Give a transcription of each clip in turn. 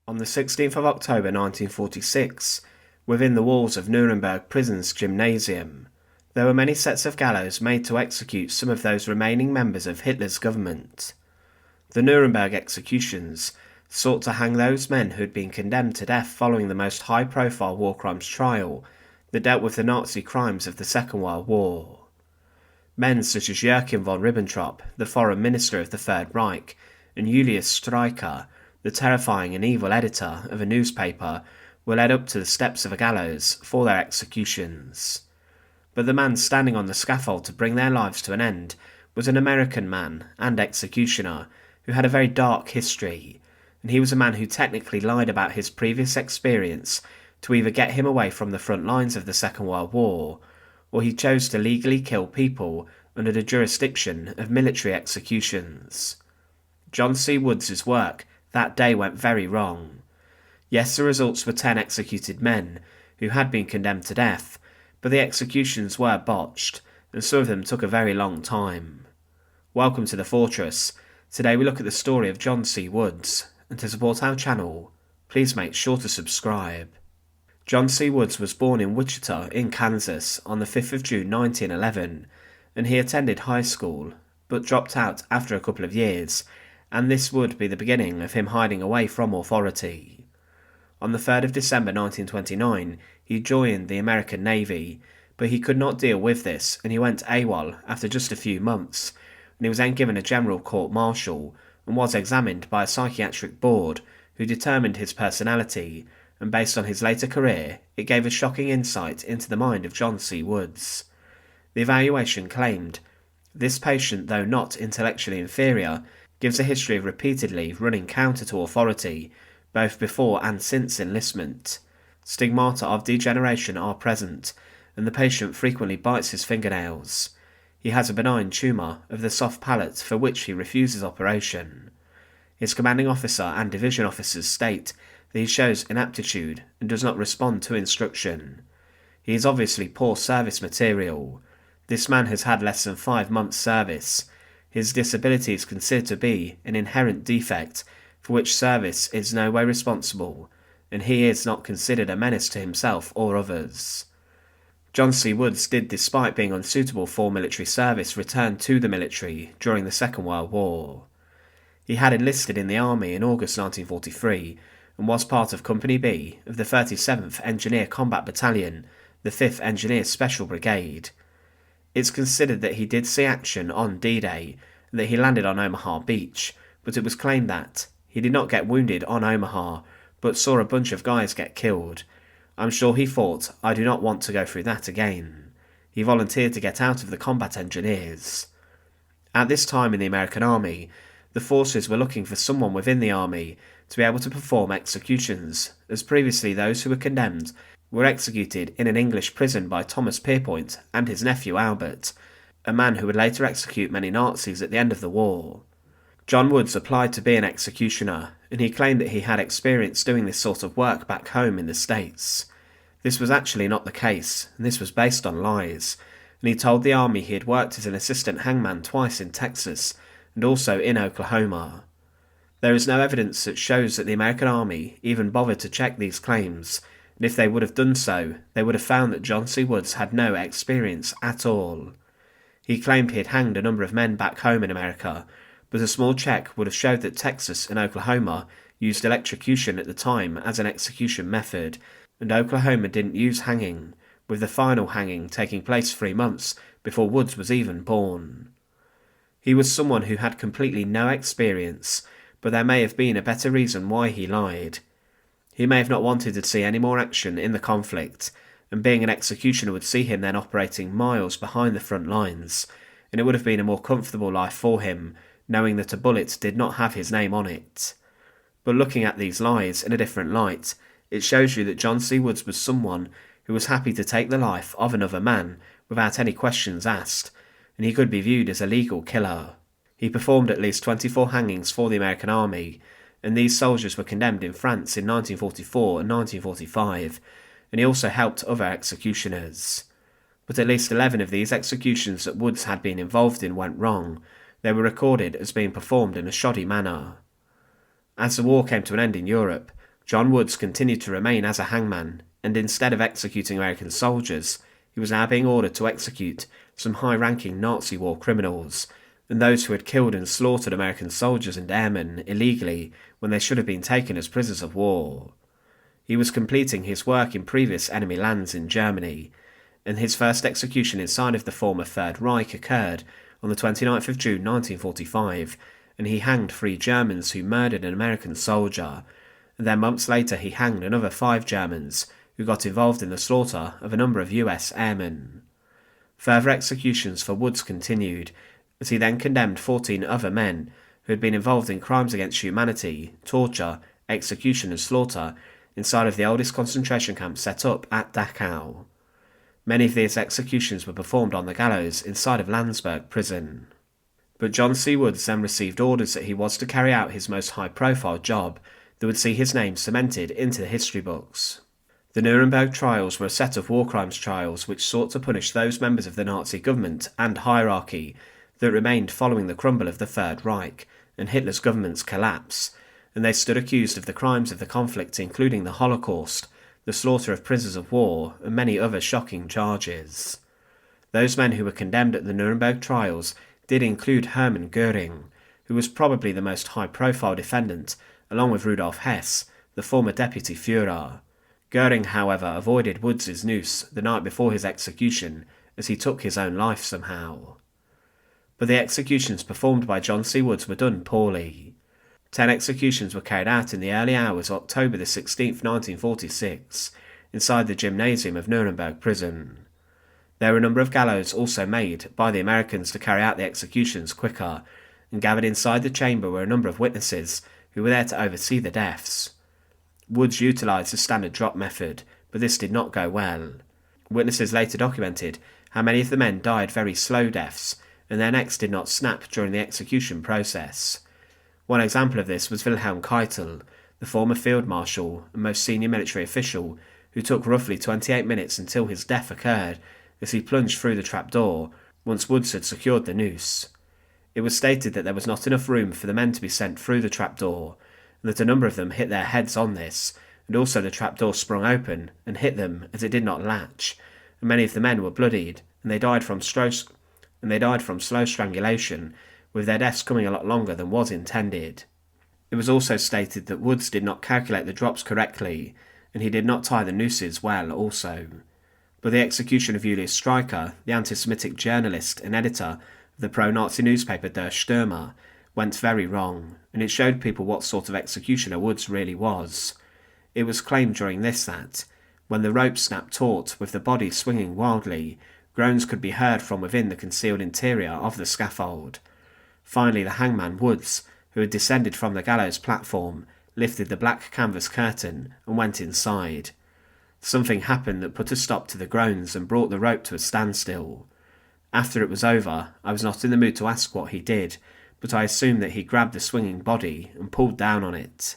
On the 16th of October 1946, within the walls of Nuremberg prison's gymnasium, there were many sets of gallows made to execute some of those remaining members of Hitler's government. The Nuremberg executions sought to hang those men who had been condemned to death following the most high-profile war crimes trial that dealt with the Nazi crimes of the Second World War. Men such as Joachim von Ribbentrop, the foreign minister of the Third Reich, and Julius Streicher, the terrifying and evil editor of a newspaper, were led up to the steps of a gallows for their executions. But the man standing on the scaffold to bring their lives to an end was an American man and executioner who had a very dark history, and he was a man who technically lied about his previous experience to either get him away from the front lines of the Second World War, or he chose to legally kill people under the jurisdiction of military executions. John C. Woods' work that day went very wrong. Yes, the results were 10 executed men who had been condemned to death, but the executions were botched, and some of them took a very long time. Welcome to the Fortress. Today we look at the story of John C. Woods, and to support our channel, please make sure to subscribe. John C. Woods was born in Wichita in Kansas on the 5th of June 1911, and he attended high school, but dropped out after a couple of years, and this would be the beginning of him hiding away from authority. On the 3rd of December 1929, he joined the American Navy, but he could not deal with this, and he went AWOL after just a few months, and he was then given a general court-martial and was examined by a psychiatric board who determined his personality, and based on his later career, it gave a shocking insight into the mind of John C. Woods. The evaluation claimed, "This patient, though not intellectually inferior, gives a history of repeatedly running counter to authority, both before and since enlistment. Stigmata of degeneration are present, and the patient frequently bites his fingernails. He has a benign tumour of the soft palate for which he refuses operation. His commanding officer and division officers state that he shows inaptitude and does not respond to instruction. He is obviously poor service material. This man has had less than 5 months' service. His disability is considered to be an inherent defect for which service is no way responsible, and he is not considered a menace to himself or others." John C. Woods did, despite being unsuitable for military service, return to the military during the Second World War. He had enlisted in the army in August 1943 and was part of Company B of the 37th Engineer Combat Battalion, the 5th Engineer Special Brigade. It's considered that he did see action on D-Day and that he landed on Omaha Beach, but it was claimed that he did not get wounded on Omaha, but saw a bunch of guys get killed. I'm sure he thought, "I do not want to go through that again." He volunteered to get out of the combat engineers. At this time in the American Army, the forces were looking for someone within the army to be able to perform executions, as previously those who were condemned were executed in an English prison by Thomas Pierpont and his nephew Albert, a man who would later execute many Nazis at the end of the war. John Woods applied to be an executioner, and he claimed that he had experience doing this sort of work back home in the States. This was actually not the case, and this was based on lies, and he told the army he had worked as an assistant hangman twice in Texas and also in Oklahoma. There is no evidence that shows that the American Army even bothered to check these claims, and if they would have done so, they would have found that John C. Woods had no experience at all. He claimed he had hanged a number of men back home in America, but a small check would have showed that Texas and Oklahoma used electrocution at the time as an execution method, and Oklahoma didn't use hanging, with the final hanging taking place 3 months before Woods was even born. He was someone who had completely no experience, but there may have been a better reason why he lied. He may have not wanted to see any more action in the conflict, and being an executioner would see him then operating miles behind the front lines, and it would have been a more comfortable life for him, knowing that a bullet did not have his name on it. But looking at these lies in a different light, it shows you that John C. Woods was someone who was happy to take the life of another man without any questions asked, and he could be viewed as a legal killer. He performed at least 24 hangings for the American Army, and these soldiers were condemned in France in 1944 and 1945, and he also helped other executioners. But at least 11 of these executions that Woods had been involved in went wrong. They were recorded as being performed in a shoddy manner. As the war came to an end in Europe, John Woods continued to remain as a hangman, and instead of executing American soldiers, he was now being ordered to execute some high-ranking Nazi war criminals, and those who had killed and slaughtered American soldiers and airmen illegally when they should have been taken as prisoners of war. He was completing his work in previous enemy lands in Germany, and his first execution inside of the former Third Reich occurred on the 29th of June 1945, and he hanged 3 Germans who murdered an American soldier, and then months later he hanged another 5 Germans who got involved in the slaughter of a number of US airmen. Further executions for Woods continued, as he then condemned 14 other men who had been involved in crimes against humanity, torture, execution and slaughter inside of the oldest concentration camp set up at Dachau. Many of these executions were performed on the gallows inside of Landsberg prison. But John C. Woods then received orders that he was to carry out his most high-profile job that would see his name cemented into the history books. The Nuremberg Trials were a set of war crimes trials which sought to punish those members of the Nazi government and hierarchy that remained following the crumble of the Third Reich and Hitler's government's collapse, and they stood accused of the crimes of the conflict, including the Holocaust, the slaughter of prisoners of war, and many other shocking charges. Those men who were condemned at the Nuremberg trials did include Hermann Göring, who was probably the most high-profile defendant, along with Rudolf Hess, the former deputy Führer. Göring, however, avoided Woods' noose the night before his execution, as he took his own life somehow. But the executions performed by John C. Woods were done poorly. 10 executions were carried out in the early hours of October the 16th, 1946, inside the gymnasium of Nuremberg prison. There were a number of gallows also made by the Americans to carry out the executions quicker, and gathered inside the chamber were a number of witnesses who were there to oversee the deaths. Woods utilised the standard drop method, but this did not go well. Witnesses later documented how many of the men died very slow deaths, and their necks did not snap during the execution process. One example of this was Wilhelm Keitel, the former field marshal and most senior military official, who took roughly 28 minutes until his death occurred as he plunged through the trapdoor once Woods had secured the noose. It was stated that there was not enough room for the men to be sent through the trapdoor, and that a number of them hit their heads on this, and also the trapdoor sprung open and hit them as it did not latch, and many of the men were bloodied, and they died from slow strangulation, with their deaths coming a lot longer than was intended. It was also stated that Woods did not calculate the drops correctly, and he did not tie the nooses well also. But the execution of Julius Streicher, the anti-Semitic journalist and editor of the pro-Nazi newspaper Der Stürmer, went very wrong, and it showed people what sort of executioner Woods really was. It was claimed during this that, when the rope snapped taut with the body swinging wildly, groans could be heard from within the concealed interior of the scaffold. Finally, the hangman Woods, who had descended from the gallows platform, lifted the black canvas curtain and went inside. Something happened that put a stop to the groans and brought the rope to a standstill. After it was over, I was not in the mood to ask what he did, but I assumed that he grabbed the swinging body and pulled down on it.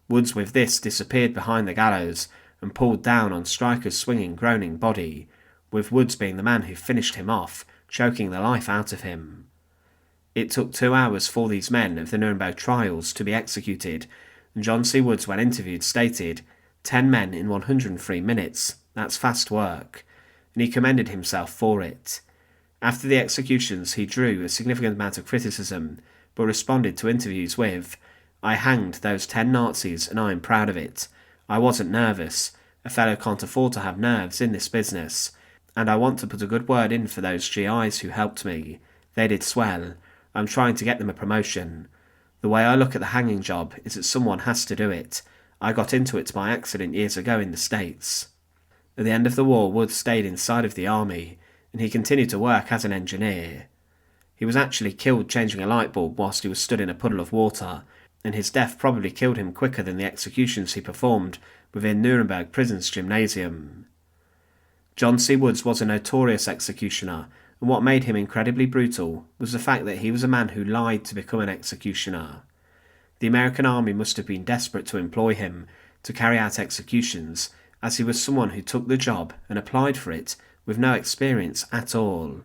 Woods with this disappeared behind the gallows and pulled down on Stryker's swinging, groaning body, with Woods being the man who finished him off, choking the life out of him. It took 2 hours for these men of the Nuremberg trials to be executed, and John C. Woods, when interviewed, stated, 10 men in 103 minutes, that's fast work, and he commended himself for it. After the executions, he drew a significant amount of criticism, but responded to interviews with, I hanged those 10 Nazis and I am proud of it. I wasn't nervous. A fellow can't afford to have nerves in this business, and I want to put a good word in for those GIs who helped me. They did swell. I'm trying to get them a promotion. The way I look at the hanging job is that someone has to do it. I got into it by accident years ago in the States. At the end of the war, Woods stayed inside of the army, and he continued to work as an engineer. He was actually killed changing a light bulb whilst he was stood in a puddle of water, and his death probably killed him quicker than the executions he performed within Nuremberg prison's gymnasium. John C. Woods was a notorious executioner, and what made him incredibly brutal was the fact that he was a man who lied to become an executioner. The American army must have been desperate to employ him to carry out executions, as he was someone who took the job and applied for it with no experience at all.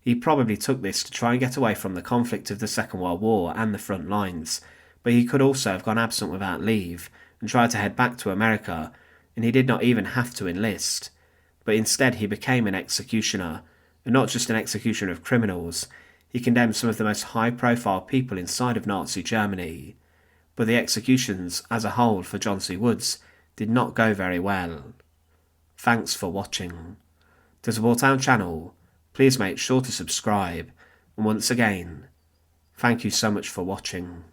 He probably took this to try and get away from the conflict of the Second World War and the front lines, but he could also have gone absent without leave and tried to head back to America, and he did not even have to enlist, but instead he became an executioner, and not just an executioner of criminals. He condemned some of the most high-profile people inside of Nazi Germany, but the executions as a whole for John C. Woods did not go very well. Thanks for watching. To support our channel, please make sure to subscribe, and once again, thank you so much for watching.